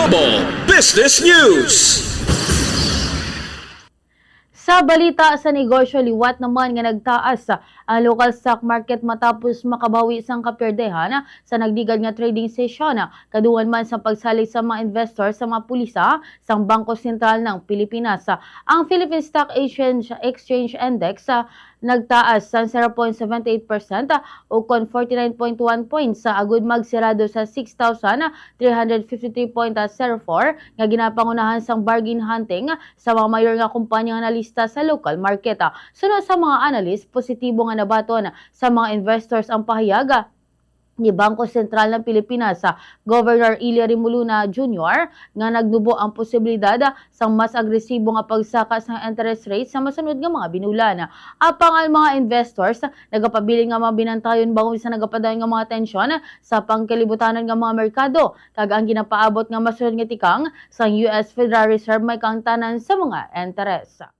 Unstoppable Business News. Sa balita sa negosyo, liwat naman nga nagtaas ang local stock market matapos makabawi isang kapirdehan sa nagdigad nga trading session. Kaduman man sa pagsalig sa mga investor sa mga pulisa sa Bangko Sentral ng Pilipinas. Ang Philippine Stock Exchange Index nagtaas sa 0.78% o kon 49.1 points sa agud magsirado sa 6,353.04 nga ginapangunahan sang bargain hunting sa mga mayor nga kumpanya nga nalista sa local market. Sunod sa mga analyst, positibo nga nabaton sa mga investors ang pahayag ni Bangko Sentral ng Pilipinas sa Governor Ilia Rimuluna Jr. nga nagnubo ang posibilidad sa mas agresibo nga pagsaka sa interest rate sa masunod nga mga binulan. Apang ang mga investors nagapabili nga mga binantayon bangon sa nagapadayon nga mga tensyon sa pangkalibutanan nga mga merkado kag ang ginapaabot nga masunod nga tikang sa US Federal Reserve may kangtanan sa mga interes.